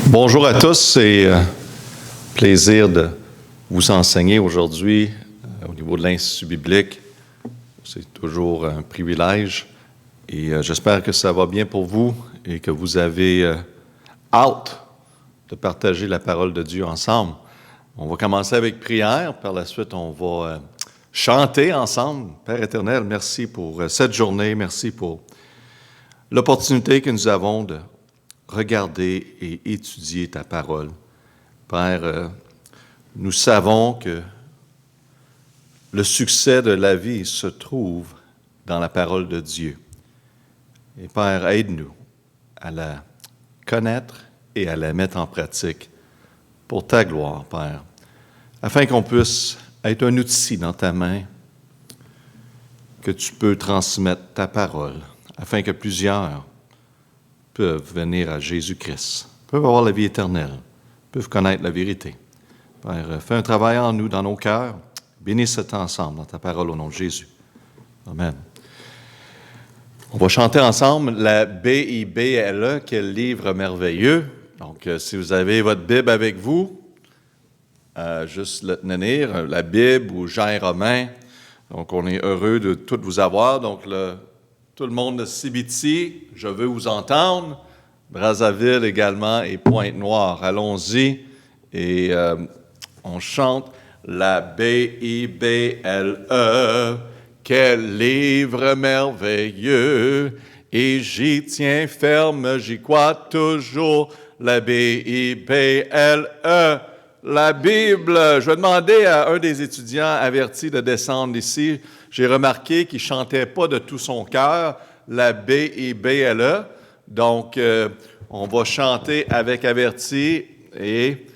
Bonjour à tous, c'est plaisir de vous enseigner aujourd'hui au niveau de l'Institut biblique. C'est toujours un privilège et j'espère que ça va bien pour vous et que vous avez hâte de partager la parole de Dieu ensemble. On va commencer avec prière, par la suite on va chanter ensemble. Père éternel, merci pour cette journée, merci pour l'opportunité que nous avons de regarder et étudier ta parole. Père, nous savons que le succès de la vie se trouve dans la parole de Dieu. Et Père, aide-nous à la connaître et à la mettre en pratique pour ta gloire, Père, afin qu'on puisse être un outil dans ta main que tu peux transmettre ta parole, afin que plusieurs peuvent venir à Jésus-Christ, peuvent avoir la vie éternelle, peuvent connaître la vérité. Père, fais un travail en nous, dans nos cœurs. Bénis cet ensemble dans ta parole au nom de Jésus. Amen. On va chanter ensemble la Bible, quel livre merveilleux. Donc, si vous avez votre Bible avec vous, juste le tenir, la Bible ou Jean Romain. Donc, on est heureux de toutes vous avoir. Donc, tout le monde de Cibiti, je veux vous entendre. Brazzaville également et Pointe-Noire. Allons-y et on chante la Bible. Quel livre merveilleux! Et j'y tiens ferme, j'y crois toujours. La Bible. La Bible. Je vais demander à un des étudiants avertis de descendre ici. J'ai remarqué qu'il ne chantait pas de tout son cœur la Bible. Donc, on va chanter avec averti et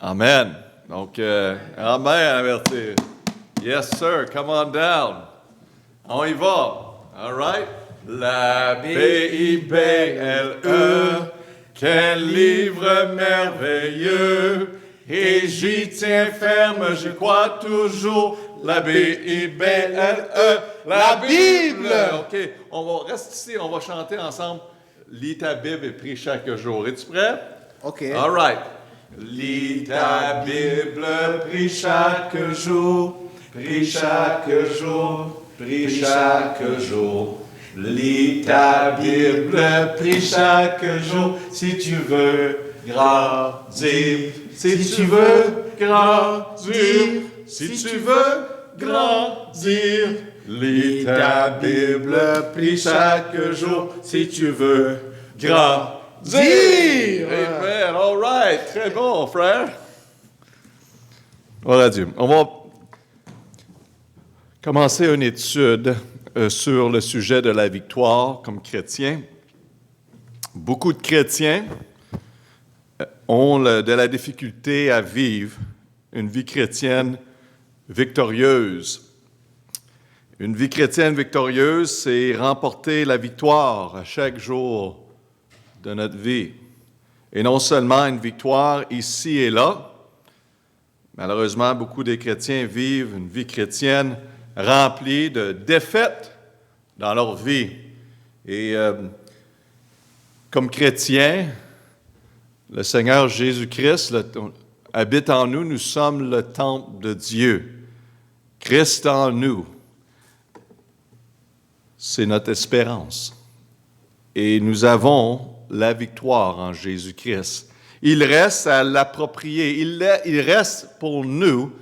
Amen. Donc, Amen, averti. Yes, sir. Come on down. On y va. All right. La Bible. Quel livre merveilleux. Et j'y tiens ferme, j'y crois toujours. La Bible, la Bible. OK, on va rester ici, on va chanter ensemble. Lis ta Bible et prie chaque jour. Es-tu prêt? OK. All right. Lis ta Bible, prie chaque jour. Prie chaque jour, prie chaque jour. Lis ta Bible, prie chaque jour. Si tu veux grandir, si tu veux grandir, si tu veux grandir, lis ta Bible, prie chaque jour, si tu veux grandir. Amen. All right. Très bon, frère. Voilà Dieu. On va commencer une étude sur le sujet de la victoire comme chrétien. Beaucoup de chrétiens ont de la difficulté à vivre une vie chrétienne victorieuse. Une vie chrétienne victorieuse, c'est remporter la victoire à chaque jour de notre vie. Et non seulement une victoire ici et là. Malheureusement, beaucoup de chrétiens vivent une vie chrétienne remplie de défaites dans leur vie. Et comme chrétiens, le Seigneur Jésus-Christ habite en nous, nous sommes le temple de Dieu. Christ en nous, c'est notre espérance. Et nous avons la victoire en Jésus-Christ. Il reste à l'approprier. Il reste pour nous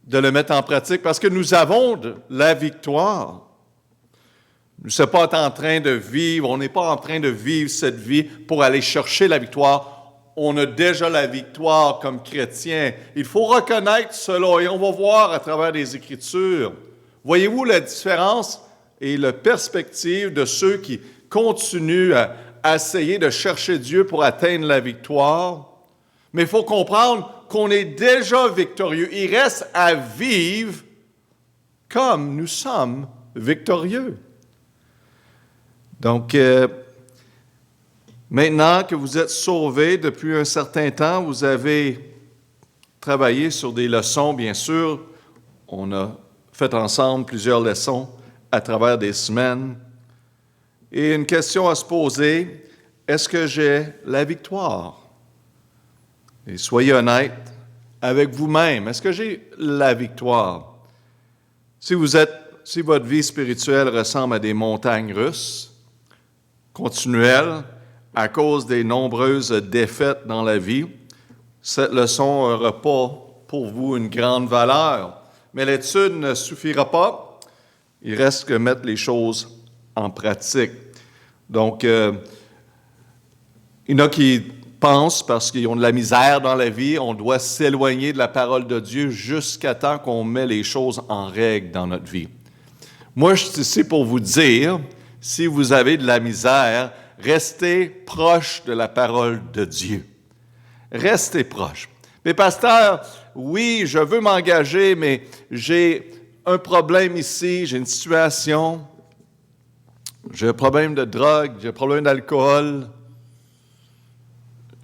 de le mettre en pratique parce que nous avons la victoire. Nous ne sommes pas en train de vivre, on n'est pas en train de vivre cette vie pour aller chercher la victoire. On a déjà la victoire comme chrétien. Il faut reconnaître cela et on va voir à travers les Écritures. Voyez-vous la différence et la perspective de ceux qui continuent à essayer de chercher Dieu pour atteindre la victoire? Mais il faut comprendre qu'on est déjà victorieux. Il reste à vivre comme nous sommes victorieux. Donc, maintenant que vous êtes sauvés depuis un certain temps, vous avez travaillé sur des leçons, bien sûr. On a fait ensemble plusieurs leçons à travers des semaines. Et une question à se poser, est-ce que j'ai la victoire Et soyez honnête avec vous-même. Est-ce que j'ai la victoire? Si votre vie spirituelle ressemble à des montagnes russes, continuelles, à cause des nombreuses défaites dans la vie, cette leçon n'aura pas pour vous une grande valeur. Mais l'étude ne suffira pas. Il reste que mettre les choses en pratique. Donc, il y en a qui pensent, parce qu'ils ont de la misère dans la vie, on doit s'éloigner de la parole de Dieu jusqu'à temps qu'on met les choses en règle dans notre vie. Moi, je suis ici pour vous dire, si vous avez de la misère, restez proche de la parole de Dieu. Restez proche. Mais pasteur, oui, je veux m'engager, mais j'ai un problème ici, j'ai une situation, j'ai un problème de drogue, j'ai un problème d'alcool,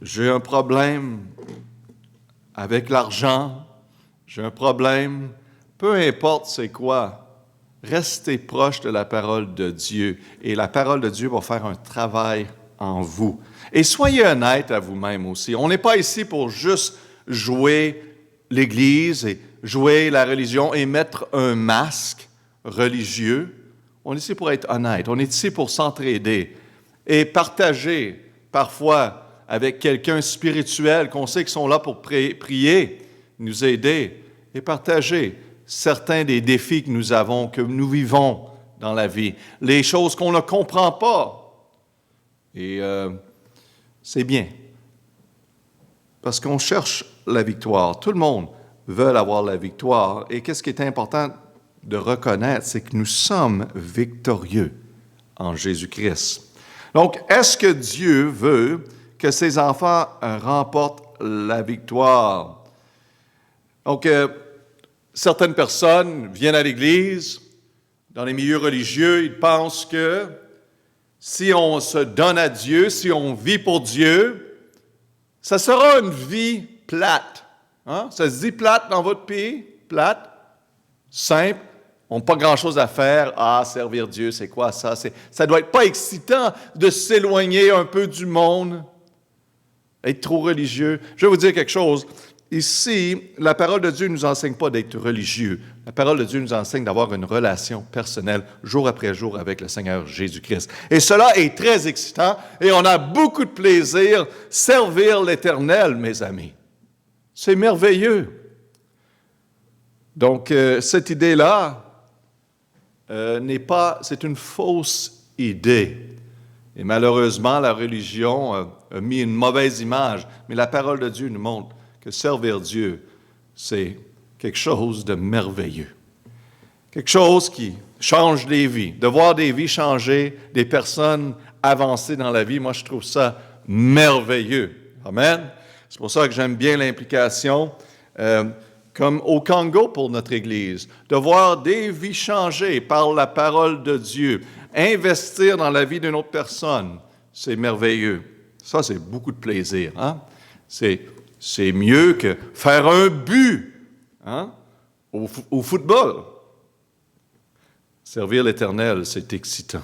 j'ai un problème avec l'argent, j'ai un problème, peu importe c'est quoi, restez proche de la parole de Dieu et la parole de Dieu va faire un travail en vous. Et soyez honnête à vous-même aussi. On n'est pas ici pour juste jouer l'Église et jouer la religion et mettre un masque religieux. On est ici pour être honnête. On est ici pour s'entraider et partager parfois avec quelqu'un spirituel qu'on sait qu'ils sont là pour prier, nous aider et partager certains des défis que nous avons, que nous vivons dans la vie, les choses qu'on ne comprend pas. Et c'est bien, parce qu'on cherche la victoire. Tout le monde veut avoir la victoire. Et qu'est-ce qui est important de reconnaître, c'est que nous sommes victorieux en Jésus-Christ. Donc, est-ce que Dieu veut que ses enfants remportent la victoire? Donc, certaines personnes viennent à l'Église, dans les milieux religieux, ils pensent que si on se donne à Dieu, si on vit pour Dieu, ça sera une vie plate. Hein? Ça se dit plate dans votre pays? Plate? Simple? On n'a pas grand-chose à faire. Ah, servir Dieu, c'est quoi ça? Ça doit être pas excitant de s'éloigner un peu du monde, être trop religieux. Je vais vous dire quelque chose. Ici, la parole de Dieu ne nous enseigne pas d'être religieux. La parole de Dieu nous enseigne d'avoir une relation personnelle jour après jour avec le Seigneur Jésus-Christ. Et cela est très excitant et on a beaucoup de plaisir. Servir l'Éternel, mes amis, c'est merveilleux. Donc, cette idée-là c'est une fausse idée. Et malheureusement, la religion a mis une mauvaise image. Mais la parole de Dieu nous montre que servir Dieu, c'est quelque chose de merveilleux. Quelque chose qui change des vies. De voir des vies changer, des personnes avancer dans la vie, moi, je trouve ça merveilleux. Amen. C'est pour ça que j'aime bien l'implication, comme au Congo pour notre Église, de voir des vies changer par la parole de Dieu, investir dans la vie d'une autre personne, c'est merveilleux. Ça, c'est beaucoup de plaisir. Hein? C'est mieux que faire un but au football. Servir l'Éternel, c'est excitant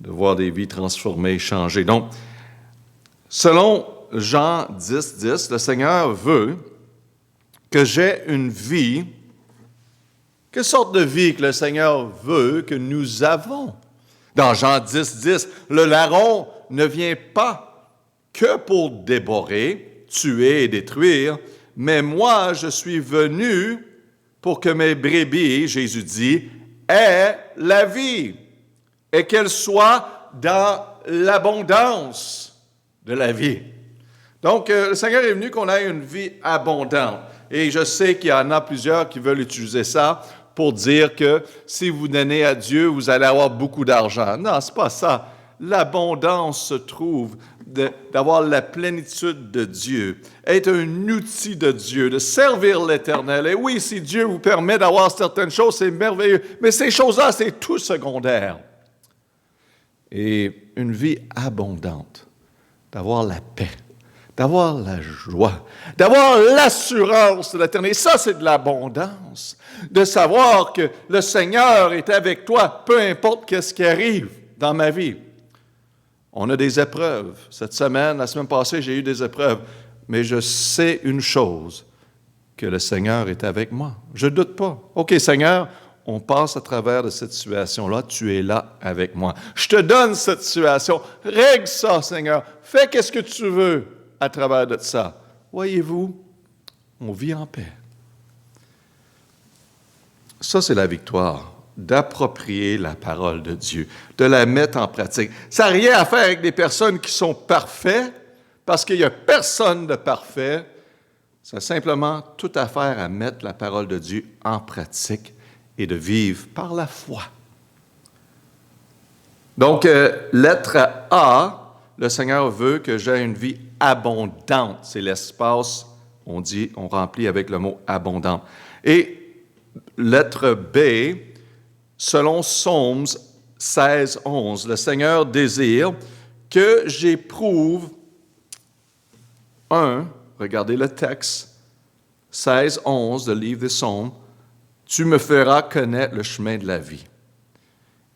de voir des vies transformées, changer. Donc, selon Jean 10, le Seigneur veut que j'ai une vie. Quelle sorte de vie que le Seigneur veut que nous avons? Dans Jean 10, le larron ne vient pas que pour dévorer, tuer et détruire, mais moi, je suis venu pour que mes brebis, Jésus dit, aient la vie et qu'elles soient dans l'abondance de la vie. Donc, le Seigneur est venu qu'on ait une vie abondante. Et je sais qu'il y en a plusieurs qui veulent utiliser ça pour dire que si vous donnez à Dieu, vous allez avoir beaucoup d'argent. Non, c'est pas ça. L'abondance se trouve d'avoir la plénitude de Dieu, être un outil de Dieu, de servir l'Éternel. Et oui, si Dieu vous permet d'avoir certaines choses, c'est merveilleux. Mais ces choses-là, c'est tout secondaire. Et une vie abondante, d'avoir la paix, d'avoir la joie, d'avoir l'assurance de l'éternité. Ça, c'est de l'abondance. De savoir que le Seigneur est avec toi, peu importe qu'est-ce qui arrive dans ma vie. On a des épreuves. Cette semaine, la semaine passée, j'ai eu des épreuves. mais je sais une chose, que le Seigneur est avec moi. Je ne doute pas. OK, Seigneur, on passe à travers de cette situation-là, tu es là avec moi. Je te donne cette situation, règle ça, Seigneur, fais qu'est-ce que tu veux à travers de ça. Voyez-vous, on vit en paix. Ça, c'est la victoire, d'approprier la parole de Dieu, de la mettre en pratique. Ça n'a rien à faire avec des personnes qui sont parfaites, parce qu'il n'y a personne de parfait. Ça a simplement tout à faire à mettre la parole de Dieu en pratique et de vivre par la foi. Donc, lettre A, le Seigneur veut que j'aie une vie abondante. C'est l'espace, on remplit avec le mot abondant. Et lettre B, selon Psaumes 16, 11, le Seigneur désire que j'éprouve regardez le texte, 16, 11, le livre des Psaumes, « Tu me feras connaître le chemin de la vie. »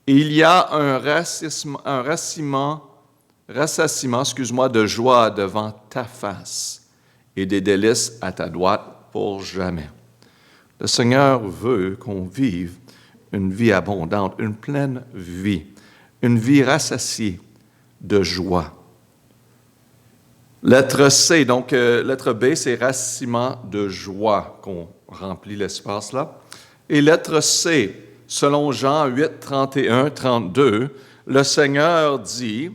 Il y a un rassasiement, de joie devant ta face et des délices à ta droite pour jamais. Le Seigneur veut qu'on vive une vie abondante, une pleine vie, une vie rassasiée de joie. Lettre C, donc lettre B, c'est rassasiement de joie qu'on remplit l'espace là. Et lettre C, selon Jean 8, 31, 32, le Seigneur dit,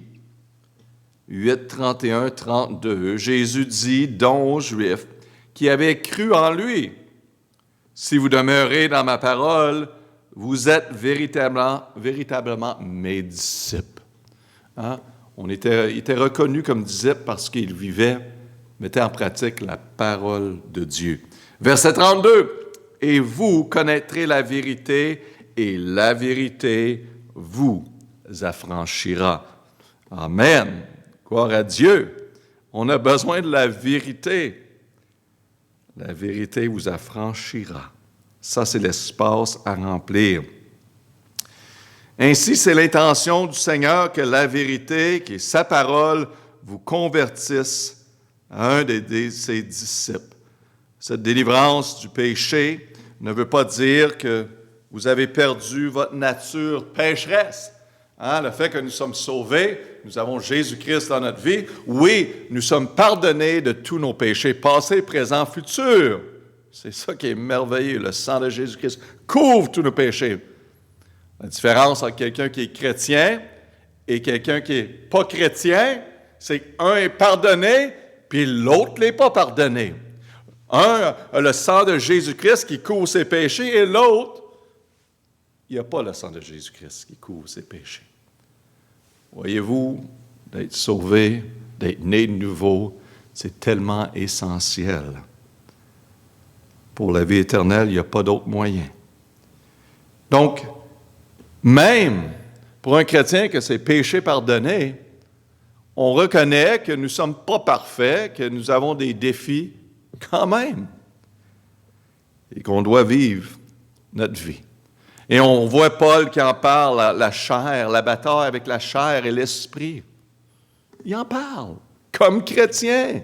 8, 31, 32, Jésus dit donc aux Juifs qui avaient cru en lui, « Si vous demeurez dans ma parole, vous êtes véritablement mes disciples. » Hein? Il était reconnu comme disciple parce qu'il mettait en pratique la parole de Dieu. Verset 32, « Et vous connaîtrez la vérité, et la vérité vous affranchira. » Amen. Gloire à Dieu. On a besoin de la vérité. La vérité vous affranchira. Ça, c'est l'espace à remplir. Ainsi, c'est l'intention du Seigneur que la vérité, qui est sa parole, vous convertisse à un de ses disciples. Cette délivrance du péché ne veut pas dire que vous avez perdu votre nature pécheresse. Hein, le fait que nous sommes sauvés, nous avons Jésus-Christ dans notre vie. Oui, nous sommes pardonnés de tous nos péchés, passés, présents, futurs. C'est ça qui est merveilleux. Le sang de Jésus-Christ couvre tous nos péchés. La différence entre quelqu'un qui est chrétien et quelqu'un qui n'est pas chrétien, c'est qu'un est pardonné, puis l'autre ne l'est pas pardonné. Un a le sang de Jésus-Christ qui couvre ses péchés, et l'autre, il n'y a pas le sang de Jésus-Christ qui couvre ses péchés. Voyez-vous, d'être sauvé, d'être né de nouveau, c'est tellement essentiel. Pour la vie éternelle, il n'y a pas d'autre moyen. Donc, même pour un chrétien que ses péchés pardonnés, on reconnaît que nous ne sommes pas parfaits, que nous avons des défis quand même, et qu'on doit vivre notre vie. Et on voit Paul qui en parle, la chair, la bataille avec la chair et l'esprit. Il en parle, comme chrétien.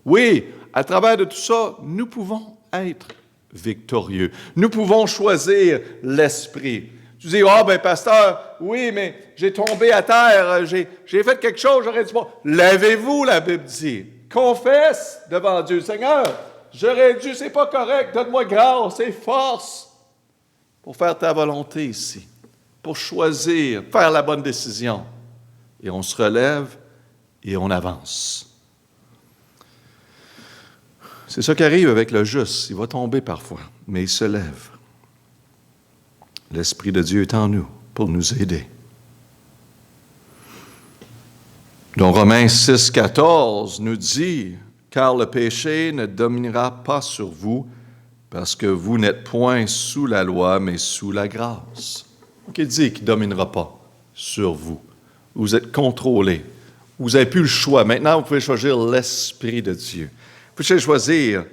Oui, à travers de tout ça, nous pouvons être victorieux. Nous pouvons choisir l'esprit. Tu dis, pasteur, oui, mais j'ai tombé à terre, j'ai fait quelque chose, j'aurais dû pas. Lèvez-vous, la Bible dit. Confesse devant Dieu. Seigneur, j'aurais dû, c'est pas correct, donne-moi grâce et force pour faire ta volonté ici, pour choisir, faire la bonne décision. Et on se relève et on avance. C'est ça qui arrive avec le juste. Il va tomber parfois, mais il se lève. L'Esprit de Dieu est en nous pour nous aider. Donc Romains 6, 14 nous dit, « Car le péché ne dominera pas sur vous, parce que vous n'êtes point sous la loi, mais sous la grâce. » Donc il dit qu'il ne dominera pas sur vous. Vous êtes contrôlés. Vous n'avez plus le choix. Maintenant, vous pouvez choisir l'Esprit de Dieu. Vous pouvez choisir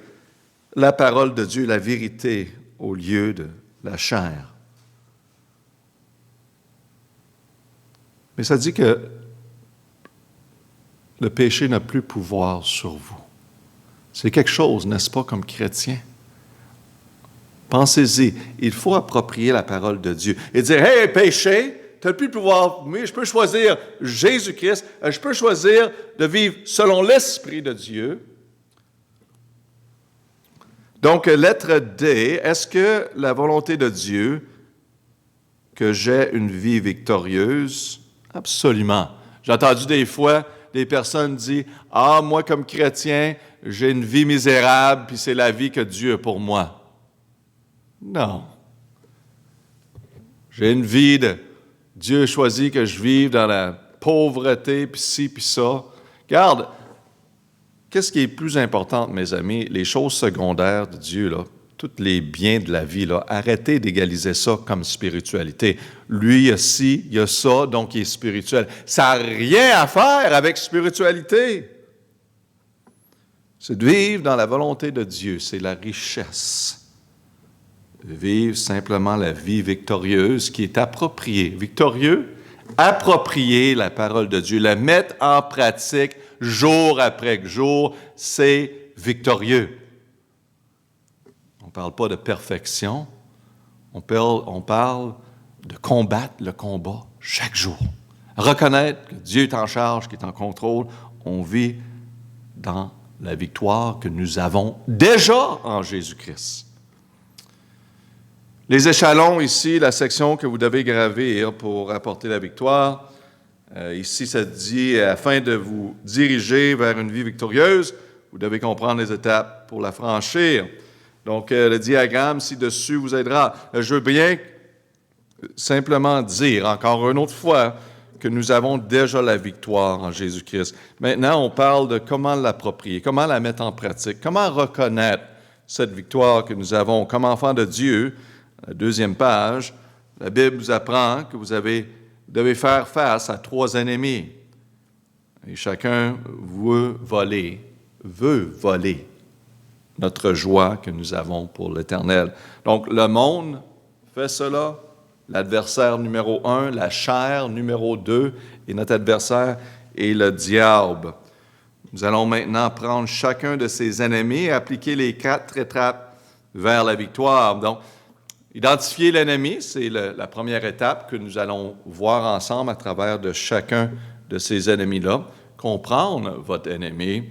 la parole de Dieu, la vérité, au lieu de la chair. Mais ça dit que le péché n'a plus pouvoir sur vous. C'est quelque chose, n'est-ce pas, comme chrétien? Pensez-y, il faut approprier la parole de Dieu et dire, « Hey, péché, tu n'as plus le pouvoir, mais je peux choisir Jésus-Christ, je peux choisir de vivre selon l'Esprit de Dieu. » Donc, lettre D, est-ce que la volonté de Dieu, que j'ai une vie victorieuse? Absolument. J'ai entendu des fois des personnes dire, « Ah, moi comme chrétien, j'ai une vie misérable, puis c'est la vie que Dieu a pour moi. » Non. J'ai une vie de... Dieu choisit que je vive dans la pauvreté, puis ci, puis ça. Regarde, qu'est-ce qui est plus important, mes amis? Les choses secondaires de Dieu, là, tous les biens de la vie, là, arrêtez d'égaliser ça comme spiritualité. Lui, il y a ci, il y a ça, donc il est spirituel. Ça n'a rien à faire avec spiritualité. C'est de vivre dans la volonté de Dieu, c'est la richesse. Vivre simplement la vie victorieuse qui est appropriée. Victorieux, approprier la parole de Dieu, la mettre en pratique jour après jour, c'est victorieux. On ne parle pas de perfection, on parle de combattre le combat chaque jour. Reconnaître que Dieu est en charge, qu'il est en contrôle, on vit dans la victoire que nous avons déjà en Jésus-Christ. Les échelons, ici, la section que vous devez gravir pour apporter la victoire. Ici, ça dit, afin de vous diriger vers une vie victorieuse, vous devez comprendre les étapes pour la franchir. Donc, le diagramme ci-dessus vous aidera. Je veux bien simplement dire, encore une autre fois, que nous avons déjà la victoire en Jésus-Christ. Maintenant, on parle de comment l'approprier, comment la mettre en pratique, comment reconnaître cette victoire que nous avons comme enfants de Dieu. La deuxième page, la Bible vous apprend que vous devez faire face à 3 ennemis. Et chacun veut voler notre joie que nous avons pour l'Éternel. Donc, le monde fait cela. L'adversaire numéro 1, la chair numéro 2, et notre adversaire est le diable. Nous allons maintenant prendre chacun de ces ennemis et appliquer les 4 étapes vers la victoire. Donc, identifier l'ennemi, c'est la première étape que nous allons voir ensemble à travers de chacun de ces ennemis-là. Comprendre votre ennemi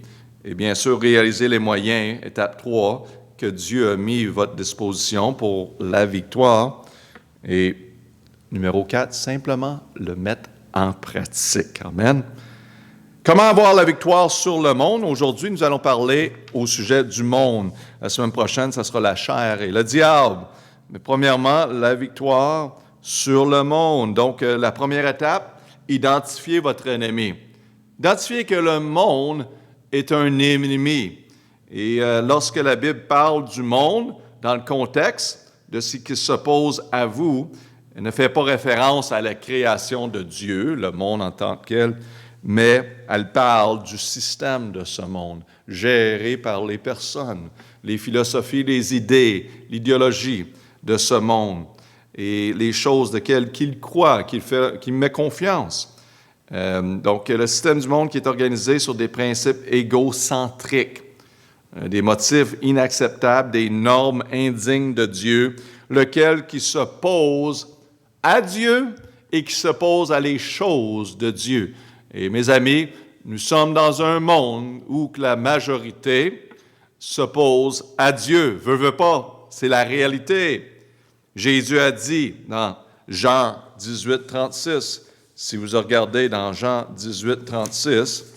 et bien sûr réaliser les moyens, étape 3, que Dieu a mis à votre disposition pour la victoire. Et numéro 4, simplement le mettre en pratique. Amen. Comment avoir la victoire sur le monde? Aujourd'hui, nous allons parler au sujet du monde. La semaine prochaine, ça sera la chair et le diable. Mais premièrement, la victoire sur le monde. Donc, la première étape, identifiez votre ennemi. Identifiez que le monde est un ennemi. Et lorsque la Bible parle du monde, dans le contexte de ce qui s'oppose à vous, elle ne fait pas référence à la création de Dieu, le monde en tant que tel, mais elle parle du système de ce monde, géré par les personnes, les philosophies, les idées, l'idéologie de ce monde et les choses desquelles qu'il croit, qu'il met confiance. Donc, le système du monde qui est organisé sur des principes égocentriques, des motifs inacceptables, des normes indignes de Dieu, lequel qui s'oppose à Dieu et qui s'oppose à les choses de Dieu. Et mes amis, nous sommes dans un monde où la majorité s'oppose à Dieu. Veut pas, c'est la réalité. Jésus a dit dans Jean 18, 36, si vous regardez dans Jean 18, 36,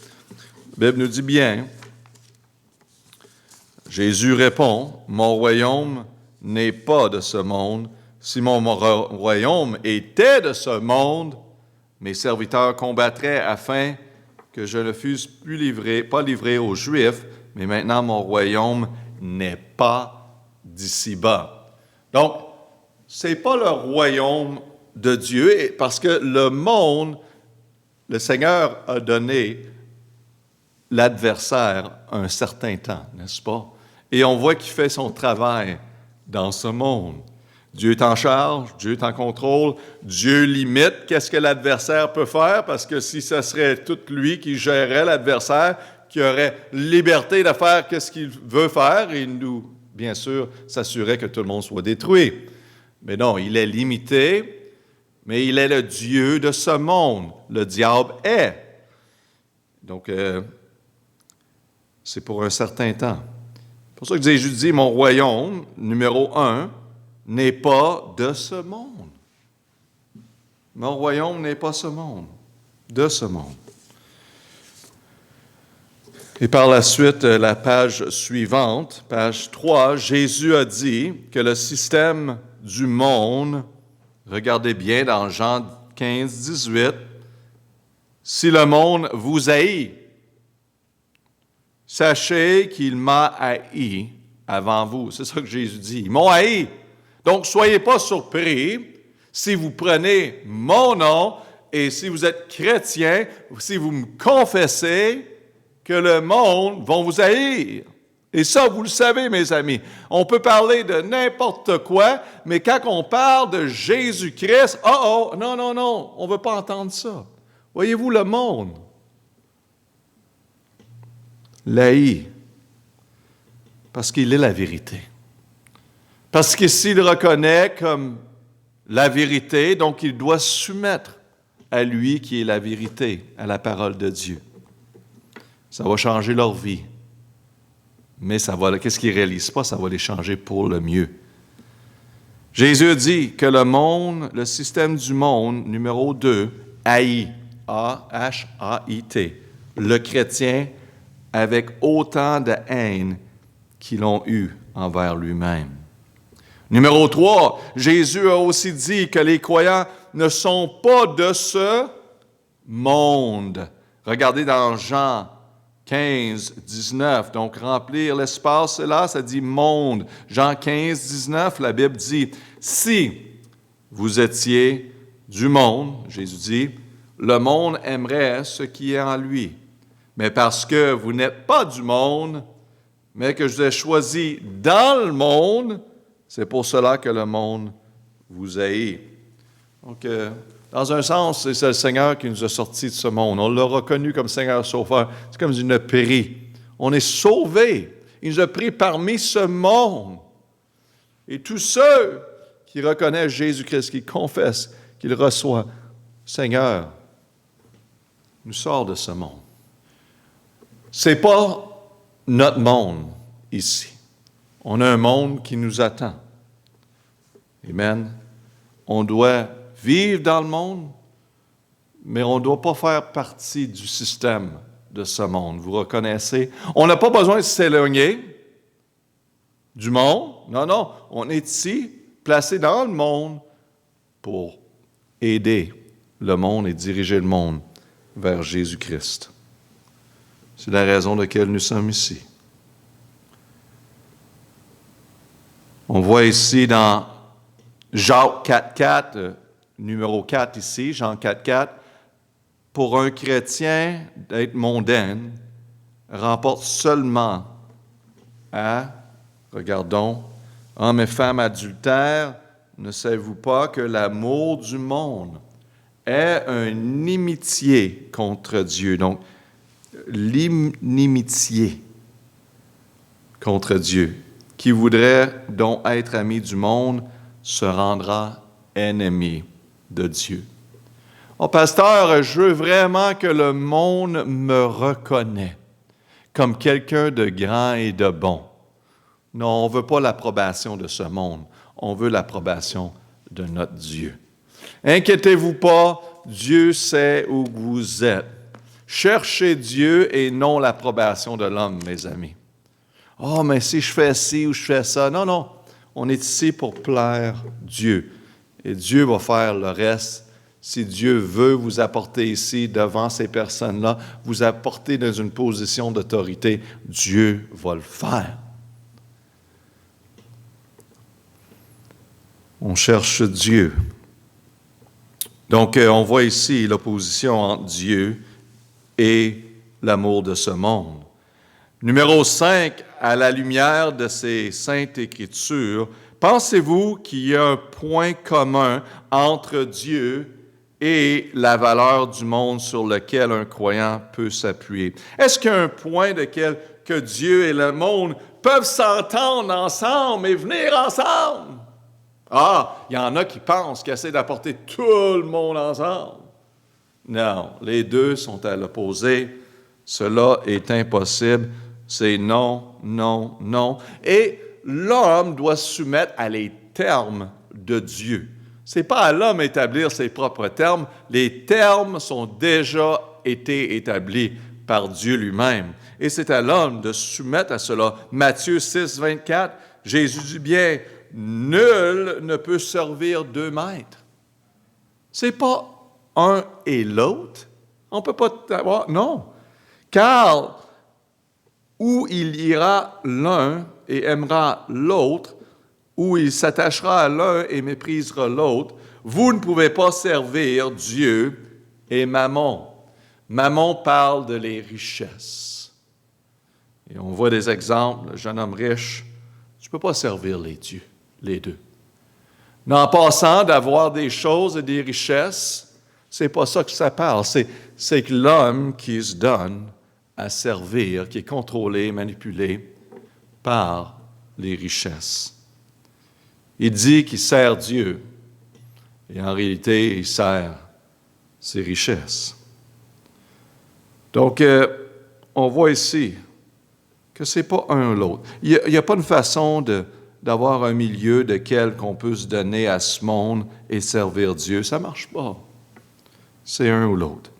la Bible nous dit bien, Jésus répond, « Mon royaume n'est pas de ce monde. Si mon royaume était de ce monde, mes serviteurs combattraient afin que je ne fusse pas livré aux Juifs, mais maintenant mon royaume n'est pas d'ici-bas. » Donc, ce n'est pas le royaume de Dieu, parce que le monde, le Seigneur a donné l'adversaire un certain temps, n'est-ce pas? Et on voit qu'il fait son travail dans ce monde. Dieu est en charge, Dieu est en contrôle, Dieu limite qu'est-ce que l'adversaire peut faire, parce que si ce serait tout lui qui gérait l'adversaire, qui aurait liberté de faire ce qu'il veut faire et nous, bien sûr, s'assurer que tout le monde soit détruit. Mais non, il est limité, mais il est le Dieu de ce monde. Le diable est. Donc, c'est pour un certain temps. C'est pour ça que Jésus dit, mon royaume, numéro 1, n'est pas de ce monde. Mon royaume n'est pas ce monde, de ce monde. Et par la suite, la page suivante, page 3, Jésus a dit que le système du monde, regardez bien dans Jean 15, 18, « Si le monde vous haït, sachez qu'il m'a haï avant vous. » C'est ça que Jésus dit. Ils m'ont haï. Donc, soyez pas surpris si vous prenez mon nom et si vous êtes chrétien, si vous me confessez, que le monde va vous haïr. Et ça, vous le savez, mes amis. On peut parler de n'importe quoi, mais quand on parle de Jésus-Christ, non, on ne veut pas entendre ça. Voyez-vous, le monde l'haït parce qu'il est la vérité. Parce que s'il reconnaît comme la vérité, donc il doit se soumettre à lui qui est la vérité, à la parole de Dieu. Ça va changer leur vie. Mais qu'est-ce qu'ils ne réalisent pas? Ça va les changer pour le mieux. Jésus dit que le monde, le système du monde, numéro 2, haït, A-H-A-I-T, le chrétien avec autant de haine qu'ils l'ont eu envers lui-même. Numéro 3, Jésus a aussi dit que les croyants ne sont pas de ce monde. Regardez dans Jean 15, 19. Donc, remplir l'espace, là, ça dit monde. Jean 15, 19, la Bible dit, « Si vous étiez du monde, Jésus dit, le monde aimerait ce qui est en lui. Mais parce que vous n'êtes pas du monde, mais que je vous ai choisi dans le monde, c'est pour cela que le monde vous haït. » Donc, dans un sens, c'est le Seigneur qui nous a sortis de ce monde. On l'a reconnu comme Seigneur Sauveur. C'est comme une péri. On est sauvés. Il nous a pris parmi ce monde. Et tous ceux qui reconnaissent Jésus-Christ, qui confessent, qui le reçoivent, Seigneur, nous sort de ce monde. Ce n'est pas notre monde ici. On a un monde qui nous attend. Amen. On doit vivre dans le monde, mais on ne doit pas faire partie du système de ce monde. Vous reconnaissez? On n'a pas besoin de s'éloigner du monde. Non. On est ici, placé dans le monde pour aider le monde et diriger le monde vers Jésus-Christ. C'est la raison de laquelle nous sommes ici. On voit ici dans Jacques 4.4, numéro 4 ici, Jean 4.4, pour un chrétien d'être mondaine remporte seulement à, regardons, hommes et femmes adultères, ne savez-vous pas que l'amour du monde est une inimitié contre Dieu? Donc, l'inimitié contre Dieu. Qui voudrait donc être ami du monde se rendra ennemi de Dieu. Oh, pasteur, je veux vraiment que le monde me reconnaisse comme quelqu'un de grand et de bon. Non, on ne veut pas l'approbation de ce monde. On veut l'approbation de notre Dieu. Inquiétez-vous pas, Dieu sait où vous êtes. Cherchez Dieu et non l'approbation de l'homme, mes amis. Oh, mais si je fais ci ou je fais ça. Non. On est ici pour plaire Dieu. Et Dieu va faire le reste. Si Dieu veut vous apporter ici, devant ces personnes-là, vous apporter dans une position d'autorité, Dieu va le faire. On cherche Dieu. Donc, on voit ici l'opposition entre Dieu et l'amour de ce monde. Numéro 5, à la lumière de ces saintes Écritures, pensez-vous qu'il y a un point commun entre Dieu et la valeur du monde sur lequel un croyant peut s'appuyer. Est-ce qu'il y a un point que Dieu et le monde peuvent s'entendre ensemble et venir ensemble? Ah, il y en a qui pensent, qui essaient d'apporter tout le monde ensemble. Non, les deux sont à l'opposé. Cela est impossible. C'est non, non, non. Et l'homme doit se soumettre à les termes de Dieu. Ce n'est pas à l'homme d'établir ses propres termes. Les termes sont déjà été établis par Dieu lui-même. Et c'est à l'homme de se soumettre à cela. Matthieu 6, 24, Jésus dit bien, nul ne peut servir 2 maîtres. Ce n'est pas un et l'autre. On ne peut pas avoir, non. Car où il ira l'un et aimera l'autre, où il s'attachera à l'un et méprisera l'autre, vous ne pouvez pas servir Dieu et Mammon. Mammon parle de les richesses. Et on voit des exemples, le jeune homme riche, tu ne peux pas servir les dieux, les deux. Mais en passant d'avoir des choses et des richesses, c'est pas ça que ça parle. C'est que l'homme qui se donne à servir, qui est contrôlé, manipulé par les richesses. Il dit qu'il sert Dieu, et en réalité, il sert ses richesses. Donc, on voit ici que ce n'est pas un ou l'autre. Il n'y a pas une façon d'avoir un milieu duquel qu'on peut se donner à ce monde et servir Dieu. Ça ne marche pas. C'est un ou l'autre.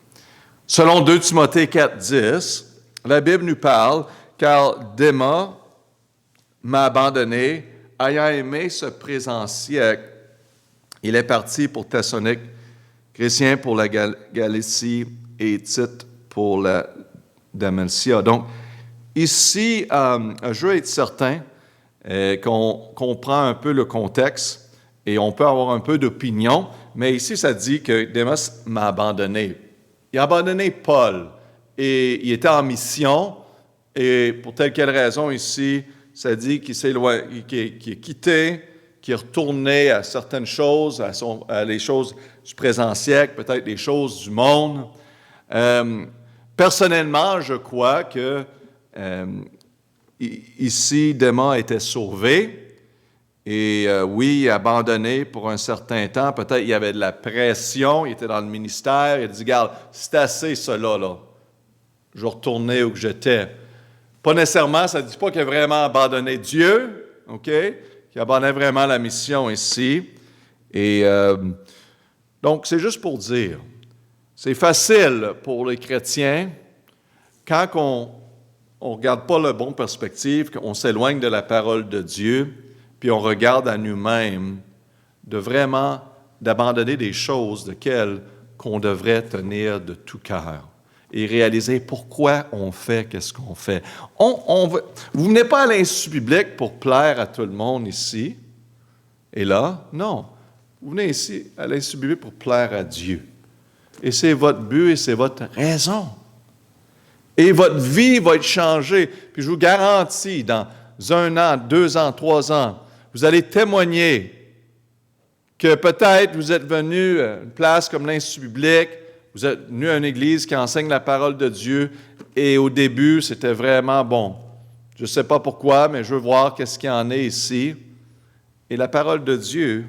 Selon 2 Timothée 4, 10, la Bible nous parle, car Démas m'a abandonné, ayant aimé ce présent siècle. Il est parti pour Thessalonique, Chrétien pour la Galatie et Tite pour la Dalmatie. Donc, ici, je veux être certain qu'on comprend un peu le contexte et on peut avoir un peu d'opinion, mais ici, ça dit que Démas m'a abandonné. Il a abandonné Paul et il était en mission et pour telle quelle raison ici, ça dit qu'il est quitté, qu'il est retourné à certaines choses, à les choses du présent siècle, peut-être les choses du monde. Personnellement, je crois que ici, Démas était sauvé et oui, abandonné pour un certain temps. Peut-être il y avait de la pression, il était dans le ministère, il a dit, regarde, c'est assez cela, là. Je vais retourner où j'étais. Pas nécessairement, ça ne dit pas qu'il a vraiment abandonné Dieu, OK? Qu'il abandonnait vraiment la mission ici. Et donc, c'est juste pour dire, c'est facile pour les chrétiens, quand on ne regarde pas la bonne perspective, qu'on s'éloigne de la parole de Dieu, puis on regarde à nous-mêmes, d'abandonner des choses desquelles qu'on devrait tenir de tout cœur et réaliser pourquoi on fait qu'est-ce qu'on fait. Vous venez pas à l'Institut biblique pour plaire à tout le monde ici et là, non. Vous venez ici à l'Institut biblique pour plaire à Dieu. Et c'est votre but et c'est votre raison. Et votre vie va être changée. Puis je vous garantis, dans 1 an, 2 ans, 3 ans, vous allez témoigner que peut-être vous êtes venu à une place comme l'Institut biblique, vous êtes venu à une église qui enseigne la parole de Dieu et au début, c'était vraiment bon. Je ne sais pas pourquoi, mais je veux voir qu'est-ce qu'il y en est ici. Et la parole de Dieu,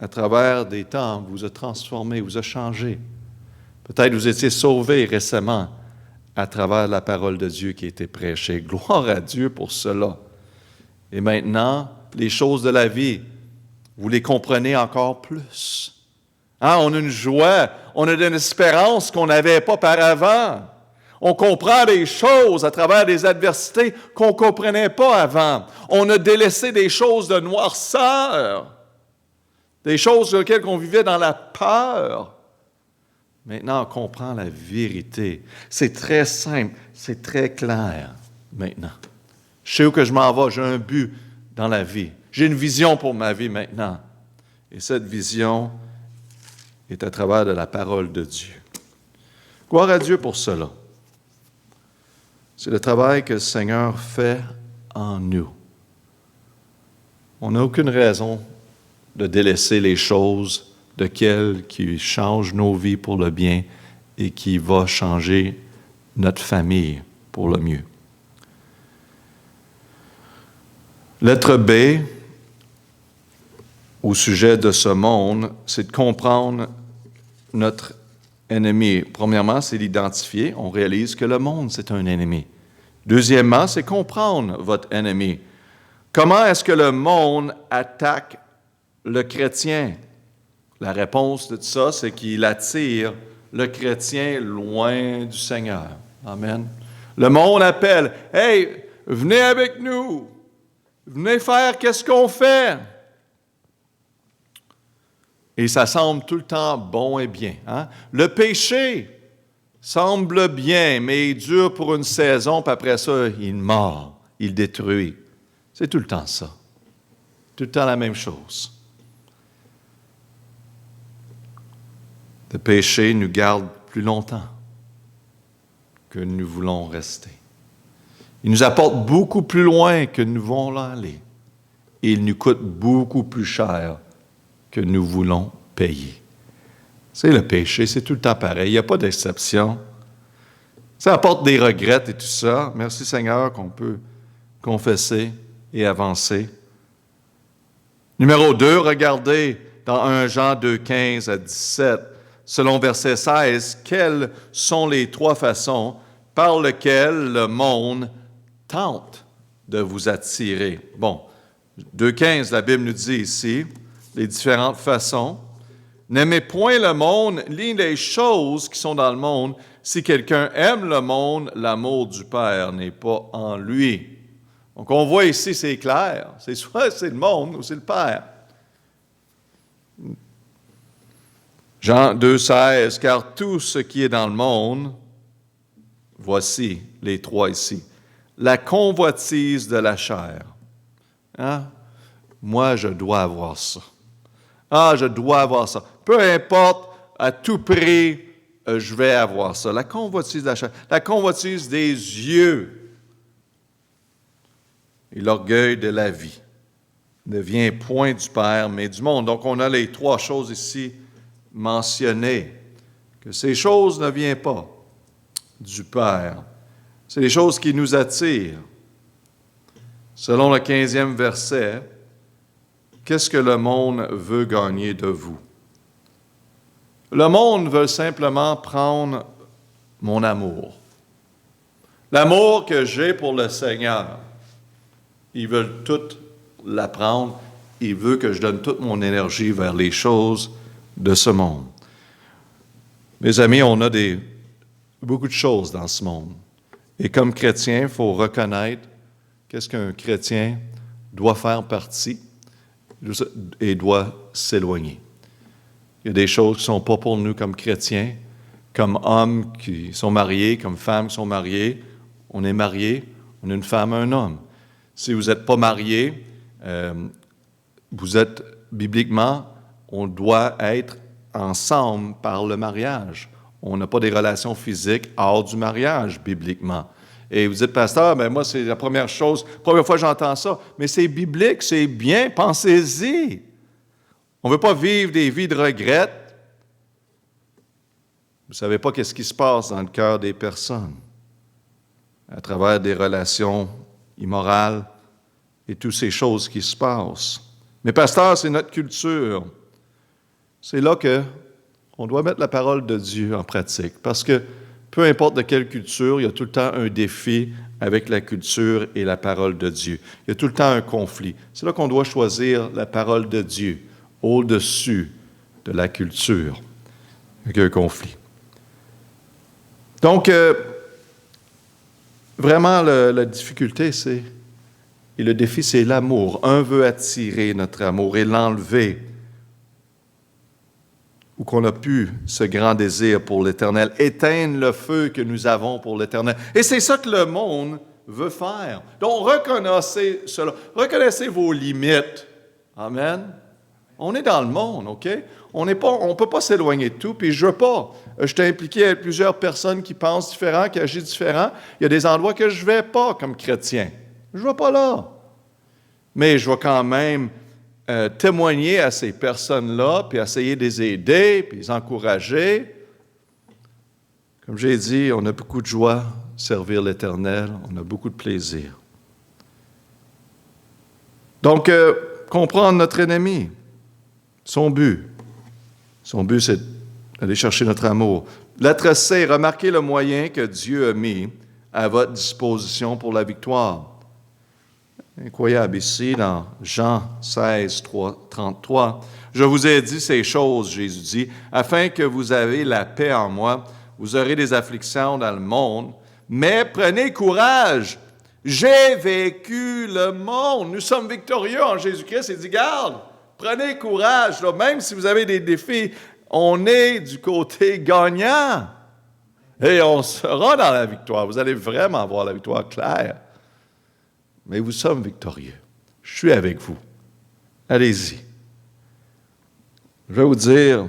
à travers des temps, vous a transformé, vous a changé. Peut-être vous étiez sauvé récemment à travers la parole de Dieu qui a été prêchée. Gloire à Dieu pour cela. Et maintenant, les choses de la vie, vous les comprenez encore plus. On a une joie, on a une espérance qu'on n'avait pas par avant. On comprend des choses à travers des adversités qu'on ne comprenait pas avant. On a délaissé des choses de noirceur, des choses sur lesquelles on vivait dans la peur. Maintenant, on comprend la vérité. C'est très simple, c'est très clair maintenant. Je sais où que je m'en vais, j'ai un but dans la vie. J'ai une vision pour ma vie maintenant. Et cette vision est à travers de la parole de Dieu. Gloire à Dieu pour cela. C'est le travail que le Seigneur fait en nous. On n'a aucune raison de délaisser les choses qui change nos vies pour le bien et qui va changer notre famille pour le mieux. Lettre B, au sujet de ce monde, c'est de comprendre notre ennemi. Premièrement, c'est l'identifier. On réalise que le monde, c'est un ennemi. Deuxièmement, c'est comprendre votre ennemi. Comment est-ce que le monde attaque le chrétien? La réponse de tout ça, c'est qu'il attire le chrétien loin du Seigneur. Amen. Le monde appelle, « Hey, venez avec nous! Venez faire qu'est-ce qu'on fait? » Et ça semble tout le temps bon et bien. Hein? Le péché semble bien, mais il dure pour une saison, puis après ça, il mord, il détruit. C'est tout le temps ça. Tout le temps la même chose. Le péché nous garde plus longtemps que nous voulons rester. Il nous apporte beaucoup plus loin que nous voulons aller. Et il nous coûte beaucoup plus cher que nous voulons payer. C'est le péché, c'est tout le temps pareil. Il n'y a pas d'exception. Ça apporte des regrets et tout ça. Merci Seigneur qu'on peut confesser et avancer. Numéro 2, regardez dans 1 Jean 2, 15 à 17, selon verset 16, quelles sont les 3 façons par lesquelles le monde tente de vous attirer. Bon, 2,15, la Bible nous dit ici les différentes façons. N'aimez point le monde, ni les choses qui sont dans le monde. Si quelqu'un aime le monde, l'amour du Père n'est pas en lui. Donc on voit ici, c'est clair, c'est soit c'est le monde ou c'est le Père. Jean 2,16, car tout ce qui est dans le monde, voici les 3 ici, la convoitise de la chair. Hein? Moi, je dois avoir ça. Ah, je dois avoir ça. Peu importe, à tout prix, je vais avoir ça. La convoitise de la chair, la convoitise des yeux et l'orgueil de la vie ne vient point du Père, mais du monde. Donc, on a les 3 choses ici mentionnées, que ces choses ne viennent pas du Père. C'est les choses qui nous attirent. Selon le 15e verset, qu'est-ce que le monde veut gagner de vous? Le monde veut simplement prendre mon amour. L'amour que j'ai pour le Seigneur. Ils veulent tout l'apprendre. Ils veulent que je donne toute mon énergie vers les choses de ce monde. Mes amis, on a beaucoup de choses dans ce monde. Et comme chrétien, il faut reconnaître qu'est-ce qu'un chrétien doit faire partie et doit s'éloigner. Il y a des choses qui ne sont pas pour nous comme chrétiens, comme hommes qui sont mariés, comme femmes qui sont mariées. On est mariés, on est une femme, un homme. Si vous n'êtes pas marié, vous êtes bibliquement, on doit être ensemble par le mariage. On n'a pas des relations physiques hors du mariage, bibliquement. Et vous dites, pasteur, ben moi, c'est la première fois que j'entends ça. Mais c'est biblique, c'est bien, pensez-y. On ne veut pas vivre des vies de regret. Vous ne savez pas qu'est-ce qui se passe dans le cœur des personnes à travers des relations immorales et toutes ces choses qui se passent. Mais pasteur, c'est notre culture. C'est là qu'on doit mettre la parole de Dieu en pratique. Parce que peu importe de quelle culture, il y a tout le temps un défi avec la culture et la parole de Dieu. Il y a tout le temps un conflit. C'est là qu'on doit choisir la parole de Dieu au-dessus de la culture avec un conflit. Donc, vraiment, la difficulté, et le défi, c'est l'amour. Un veut attirer notre amour et l'enlever, ou qu'on n'a plus ce grand désir pour l'Éternel, éteindre le feu que nous avons pour l'Éternel. Et c'est ça que le monde veut faire. Donc, reconnaissez cela. Reconnaissez vos limites. Amen. On est dans le monde, OK? On ne peut pas s'éloigner de tout, puis je veux pas. Je t'ai impliqué avec plusieurs personnes qui pensent différent, qui agissent différent. Il y a des endroits que je ne vais pas comme chrétien. Je ne vais pas là. Mais je vais quand même témoigner à ces personnes-là, puis essayer de les aider, puis les encourager. Comme j'ai dit, on a beaucoup de joie à servir l'Éternel, on a beaucoup de plaisir. Donc, comprendre notre ennemi, son but, c'est d'aller chercher notre amour. Lettre C, remarquez le moyen que Dieu a mis à votre disposition pour la victoire. Incroyable ici, dans Jean 16, 33. « Je vous ai dit ces choses, Jésus dit, afin que vous ayez la paix en moi. Vous aurez des afflictions dans le monde, mais prenez courage. J'ai vaincu le monde. Nous sommes victorieux en Jésus-Christ. » Il dit, garde, prenez courage. Là, même si vous avez des défis, on est du côté gagnant. Et on sera dans la victoire. Vous allez vraiment voir la victoire claire. Mais vous sommes victorieux. Je suis avec vous. Allez-y. Je vais vous dire,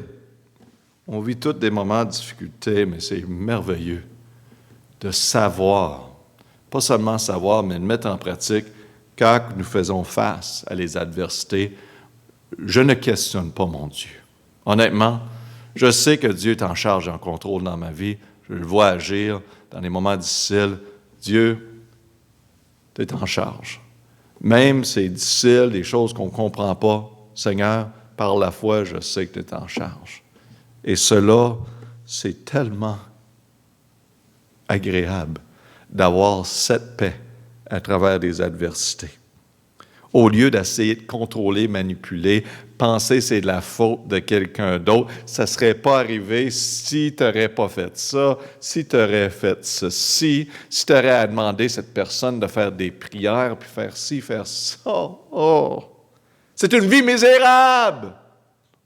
on vit tous des moments de difficulté, mais c'est merveilleux de savoir, pas seulement savoir, mais de mettre en pratique quand nous faisons face à les adversités. Je ne questionne pas mon Dieu. Honnêtement, je sais que Dieu est en charge et en contrôle dans ma vie. Je le vois agir dans les moments difficiles. Dieu, tu es en charge. Même c'est difficile, des choses qu'on ne comprend pas, Seigneur, par la foi, je sais que tu es en charge. Et cela, c'est tellement agréable d'avoir cette paix à travers des adversités. Au lieu d'essayer de contrôler, manipuler, penser que c'est de la faute de quelqu'un d'autre, ça ne serait pas arrivé si tu n'aurais pas fait ça, si tu aurais fait ceci, si tu aurais à demander à cette personne de faire des prières, puis faire ci, faire ça. Oh! C'est une vie misérable!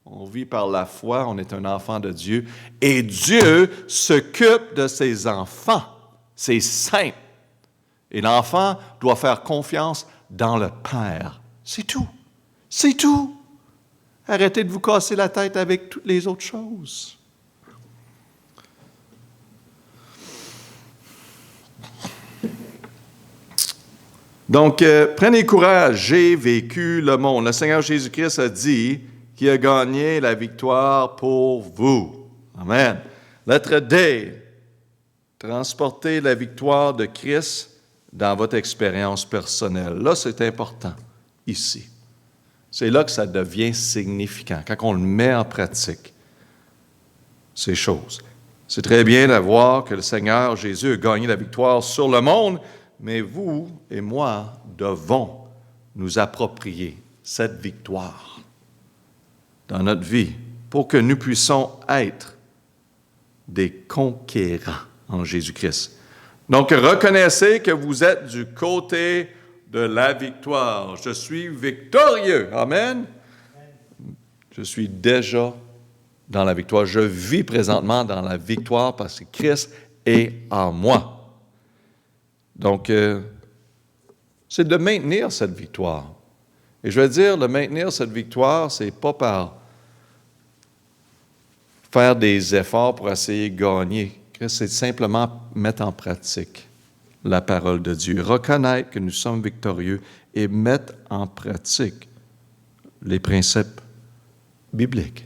On vit par la foi, on est un enfant de Dieu, et Dieu s'occupe de ses enfants. C'est simple. Et l'enfant doit faire confiance dans le Père. C'est tout. C'est tout. Arrêtez de vous casser la tête avec toutes les autres choses. Donc, prenez courage, j'ai vaincu le monde. Le Seigneur Jésus-Christ a dit qu'il a gagné la victoire pour vous. Amen. Lettre D, transportez la victoire de Christ dans votre expérience personnelle. Là, c'est important, ici. C'est là que ça devient significant, quand on le met en pratique, ces choses. C'est très bien de voir que le Seigneur Jésus a gagné la victoire sur le monde, mais vous et moi devons nous approprier cette victoire dans notre vie pour que nous puissions être des conquérants en Jésus-Christ. Donc, reconnaissez que vous êtes du côté de la victoire. Je suis victorieux. Amen. Je suis déjà dans la victoire. Je vis présentement dans la victoire parce que Christ est en moi. Donc, c'est de maintenir cette victoire. Et je veux dire, de maintenir cette victoire, c'est pas par faire des efforts pour essayer de gagner. C'est simplement mettre en pratique la parole de Dieu, reconnaître que nous sommes victorieux et mettre en pratique les principes bibliques.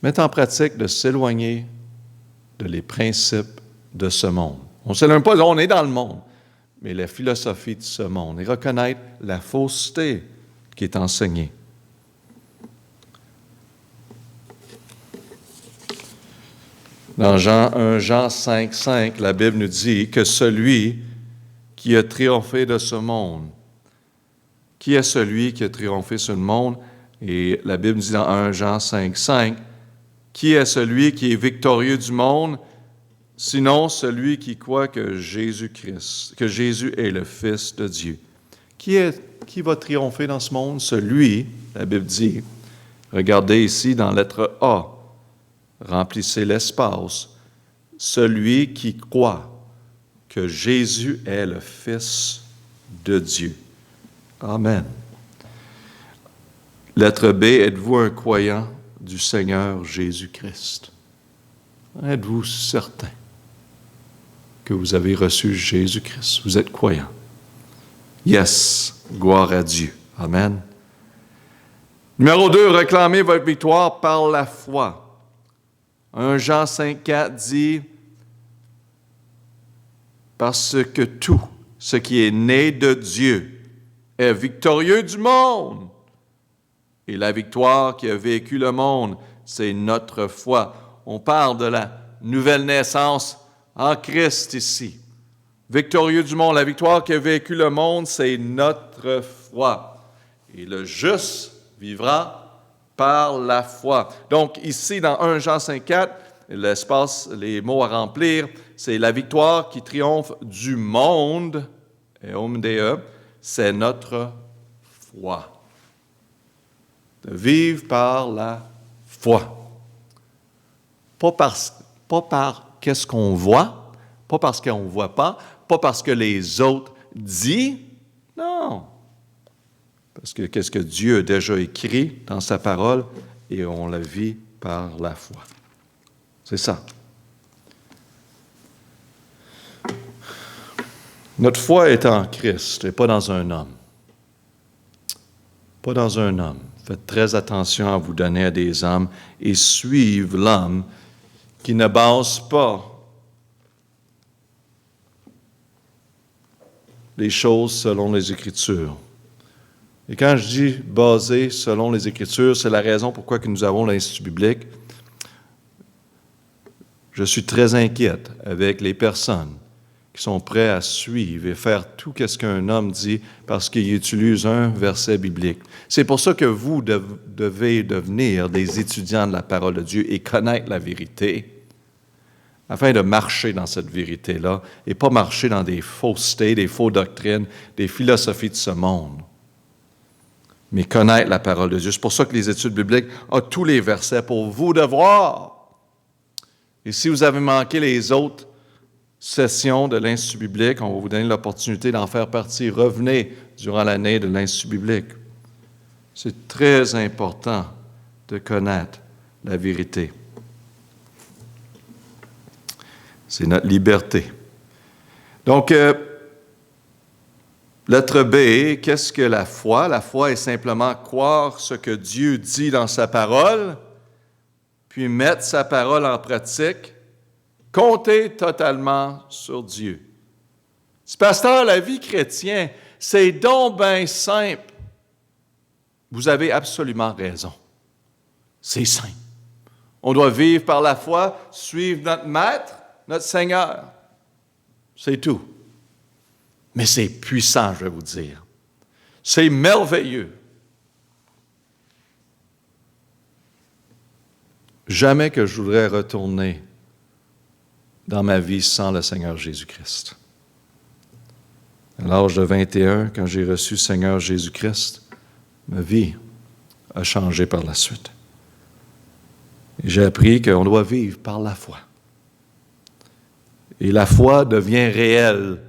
Mettre en pratique de s'éloigner de les principes de ce monde. On ne s'éloigne pas, on est dans le monde, mais la philosophie de ce monde et reconnaître la fausseté qui est enseignée. Dans Jean 5, 5, la Bible nous dit que celui qui a triomphé de ce monde, qui est celui qui a triomphé sur le monde? Et la Bible dit dans 1 Jean 5, 5, qui est celui qui est victorieux du monde, sinon celui qui croit que Jésus-Christ, que Jésus est le Fils de Dieu. Qui va triompher dans ce monde? Celui, la Bible dit, regardez ici dans la lettre A, remplissez l'espace. Celui qui croit que Jésus est le Fils de Dieu. Amen. Lettre B, êtes-vous un croyant du Seigneur Jésus-Christ? Êtes-vous certain que vous avez reçu Jésus-Christ? Vous êtes croyant. Yes, gloire à Dieu. Amen. Numéro 2, réclamez votre victoire par la foi. 1 Jean 5,4 dit « Parce que tout ce qui est né de Dieu est victorieux du monde. Et la victoire qui a vécu le monde, c'est notre foi. » On parle de la nouvelle naissance en Christ ici. Victorieux du monde, la victoire qui a vécu le monde, c'est notre foi. Et le juste vivra par la foi. Donc ici, dans 1 Jean 5,4, l'espace, les mots à remplir, c'est la victoire qui triomphe du monde, et Dei, c'est notre foi. De vivre par la foi. Pas par qu'est-ce qu'on voit, pas parce qu'on ne voit pas parce que les autres disent, non. Parce que qu'est-ce que Dieu a déjà écrit dans sa parole et on la vit par la foi. C'est ça. Notre foi est en Christ et pas dans un homme. Pas dans un homme. Faites très attention à vous donner à des hommes et suivre l'homme qui ne base pas les choses selon les Écritures. Et quand je dis basé selon les Écritures, c'est la raison pourquoi que nous avons l'Institut biblique. Je suis très inquiète avec les personnes qui sont prêtes à suivre et faire tout ce qu'un homme dit parce qu'il utilise un verset biblique. C'est pour ça que vous devez devenir des étudiants de la parole de Dieu et connaître la vérité, afin de marcher dans cette vérité-là et pas marcher dans des faussetés, des fausses doctrines, des philosophies de ce monde. Mais connaître la parole de Dieu. C'est pour ça que les études bibliques ont tous les versets pour vous de voir. Et si vous avez manqué les autres sessions de l'Institut biblique, on va vous donner l'opportunité d'en faire partie. Revenez durant l'année de l'Institut biblique. C'est très important de connaître la vérité. C'est notre liberté. Donc, lettre B, qu'est-ce que la foi? La foi est simplement croire ce que Dieu dit dans sa parole, puis mettre sa parole en pratique, compter totalement sur Dieu. C'est pasteur, la vie chrétienne, c'est donc bien simple. Vous avez absolument raison. C'est simple. On doit vivre par la foi, suivre notre maître, notre Seigneur. C'est tout. Mais c'est puissant, je vais vous dire. C'est merveilleux. Jamais que je voudrais retourner dans ma vie sans le Seigneur Jésus-Christ. À l'âge de 21, quand j'ai reçu le Seigneur Jésus-Christ, ma vie a changé par la suite. Et j'ai appris qu'on doit vivre par la foi. Et la foi devient réelle.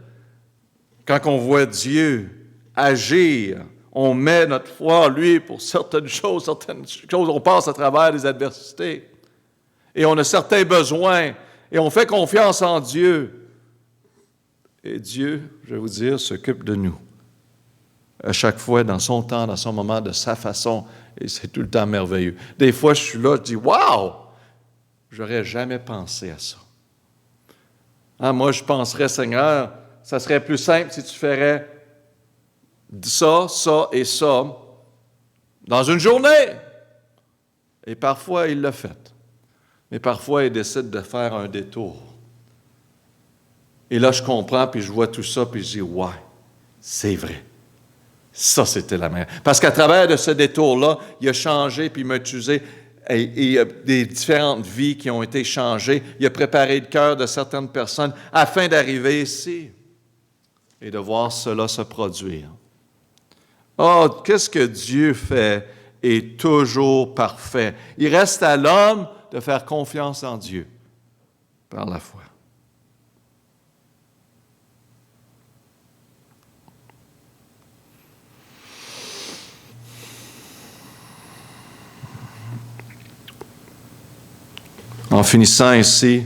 Quand on voit Dieu agir, on met notre foi en lui pour certaines choses, on passe à travers des adversités. Et on a certains besoins, et on fait confiance en Dieu. Et Dieu, je vais vous dire, s'occupe de nous. À chaque fois, dans son temps, dans son moment, de sa façon, et c'est tout le temps merveilleux. Des fois, je suis là, je dis « Wow! » J'aurais jamais pensé à ça. Moi, je penserais, Seigneur, ça serait plus simple si tu ferais ça, ça et ça dans une journée. Et parfois, il l'a fait. Mais parfois, il décide de faire un détour. Et là, je comprends, puis je vois tout ça, puis je dis, ouais, c'est vrai. Ça, c'était la meilleure. Parce qu'à travers de ce détour-là, il a changé, puis il m'a utilisé. Et il y a des différentes vies qui ont été changées. Il a préparé le cœur de certaines personnes afin d'arriver ici et de voir cela se produire. Oh, qu'est-ce que Dieu fait est toujours parfait. Il reste à l'homme de faire confiance en Dieu par la foi. En finissant ici,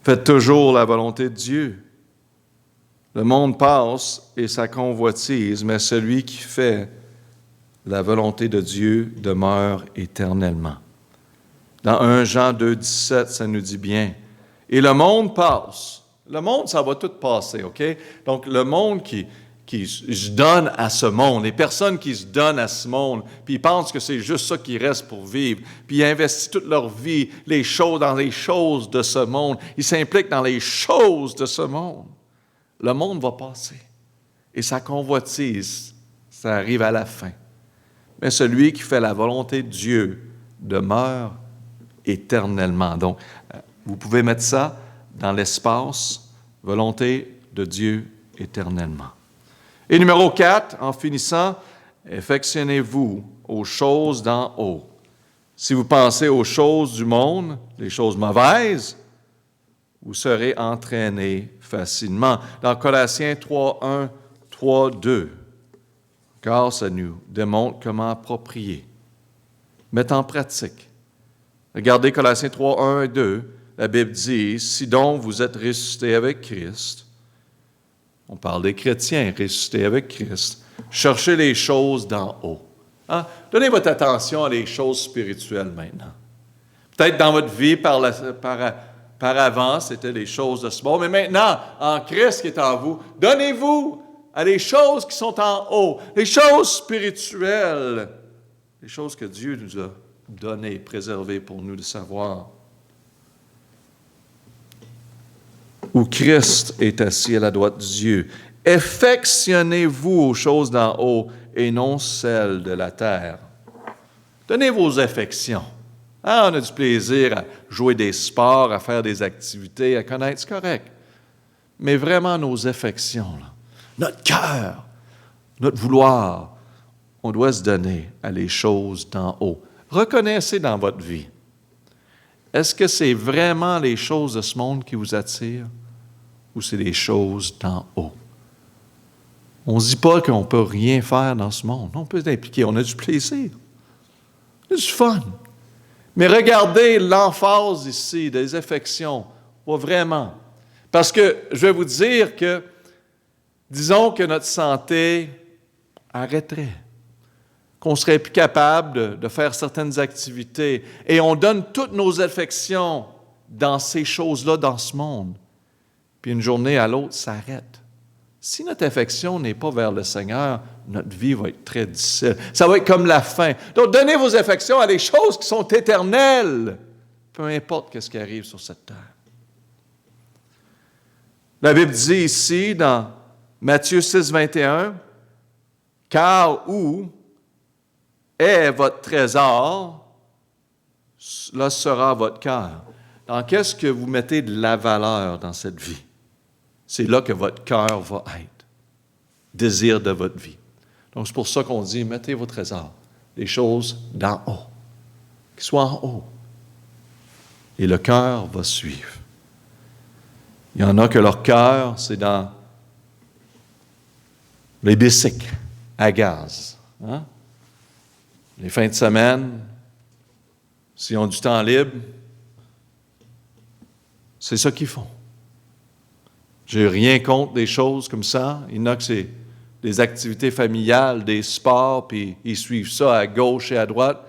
faites toujours la volonté de Dieu. Le monde passe et sa convoitise, mais celui qui fait la volonté de Dieu demeure éternellement. Dans 1 Jean 2, 17, ça nous dit bien, « Et le monde passe. » Le monde, ça va tout passer, OK? Donc, le monde qui se donne à ce monde, les personnes qui se donnent à ce monde, puis ils pensent que c'est juste ça qui reste pour vivre, puis ils investissent toute leur vie dans les choses de ce monde. Ils s'impliquent dans les choses de ce monde. Le monde va passer. Et sa convoitise, ça arrive à la fin. Mais celui qui fait la volonté de Dieu demeure éternellement. Donc, vous pouvez mettre ça dans l'espace, volonté de Dieu éternellement. Et numéro 4, en finissant, affectionnez-vous aux choses d'en haut. Si vous pensez aux choses du monde, les choses mauvaises, vous serez entraînés facilement. Dans Colossiens 3:1, 3:2, car ça nous démontre comment approprier, mettre en pratique. Regardez Colossiens 3:1 et 2, la Bible dit, « Si donc vous êtes ressuscités avec Christ, » on parle des chrétiens ressuscités avec Christ, « cherchez les choses d'en haut. » Hein? Donnez votre attention à les choses spirituelles maintenant. Peut-être dans votre vie, par avant, c'était les choses de ce monde, mais maintenant, en Christ qui est en vous, donnez-vous à les choses qui sont en haut, les choses spirituelles, les choses que Dieu nous a données, préservées pour nous de savoir. Où Christ est assis à la droite de Dieu. Affectionnez-vous aux choses d'en haut et non celles de la terre. Donnez vos affections. Ah, on a du plaisir à jouer des sports, à faire des activités, à connaître, c'est correct. Mais vraiment nos affections, là, notre cœur, notre vouloir, on doit se donner à les choses d'en haut. Reconnaissez dans votre vie, est-ce que c'est vraiment les choses de ce monde qui vous attirent ou c'est les choses d'en haut? On ne se dit pas qu'on ne peut rien faire dans ce monde. On peut s'impliquer, on a du plaisir, on a du fun. Mais regardez l'emphase ici des affections, pas vraiment. Parce que je vais vous dire que, disons que notre santé arrêterait, qu'on serait plus capable de faire certaines activités, et on donne toutes nos affections dans ces choses-là, dans ce monde. Puis une journée à l'autre, ça arrête. Si notre affection n'est pas vers le Seigneur, notre vie va être très difficile. Ça va être comme la fin. Donc, donnez vos affections à des choses qui sont éternelles, peu importe ce qui arrive sur cette terre. La Bible dit ici, dans Matthieu 6, 21, « Car où est votre trésor, là sera votre cœur. » Dans qu'est-ce que vous mettez de la valeur dans cette vie? C'est là que votre cœur va être. Désir de votre vie. Donc, c'est pour ça qu'on dit, mettez vos trésors, les choses d'en haut, qui soient en haut. Et le cœur va suivre. Il y en a que leur cœur, c'est dans les bicycles à gaz. Hein? Les fins de semaine, s'ils ont du temps libre, c'est ça qu'ils font. J'ai rien contre des choses comme ça. Il y en a que c'est des activités familiales, des sports, puis ils suivent ça à gauche et à droite.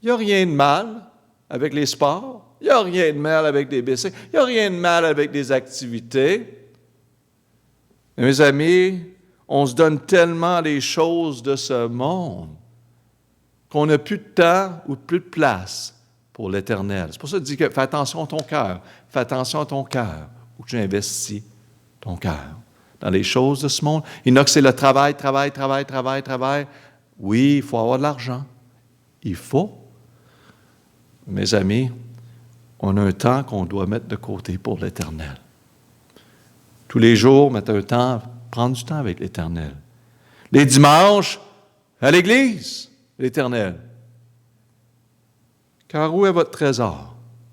Il n'y a rien de mal avec les sports. Il n'y a rien de mal avec des bicycles. Il n'y a rien de mal avec des activités. Mes amis, on se donne tellement les choses de ce monde qu'on n'a plus de temps ou plus de place pour l'éternel. C'est pour ça que je dis que fais attention à ton cœur. Fais attention à ton cœur. Où tu investis ton cœur. Dans les choses de ce monde. Il y en a que c'est le travail. Oui, il faut avoir de l'argent. Il faut. Mes amis, on a un temps qu'on doit mettre de côté pour l'Éternel. Tous les jours, mettre un temps, prendre du temps avec l'Éternel. Les dimanches, à l'Église, l'Éternel. Car où est votre trésor?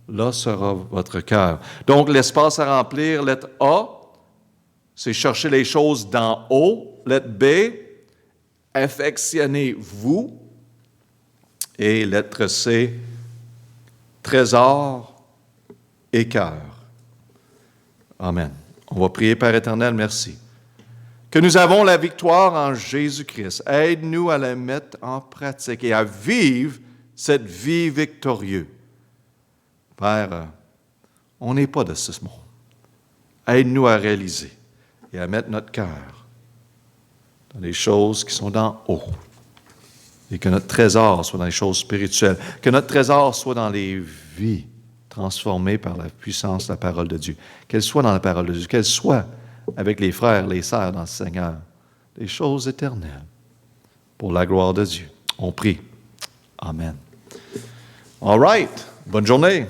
Là sera votre cœur. Donc, l'espace à remplir, lettre A, c'est chercher les choses d'en haut. Lettre B, affectionnez-vous. Et lettre C, trésor et cœur. Amen. On va prier, Père éternel, merci. que nous avons la victoire en Jésus-Christ. Aide-nous à la mettre en pratique et à vivre cette vie victorieuse. Père, on n'est pas de ce monde. Aide-nous à réaliser et à mettre notre cœur dans les choses qui sont d'en haut. Et que notre trésor soit dans les choses spirituelles. Que notre trésor soit dans les vies transformées par la puissance de la parole de Dieu. Qu'elle soit dans la parole de Dieu. Qu'elle soit avec les frères, les sœurs dans le Seigneur. Des choses éternelles. Pour la gloire de Dieu. On prie. Amen. All right. Bonne journée.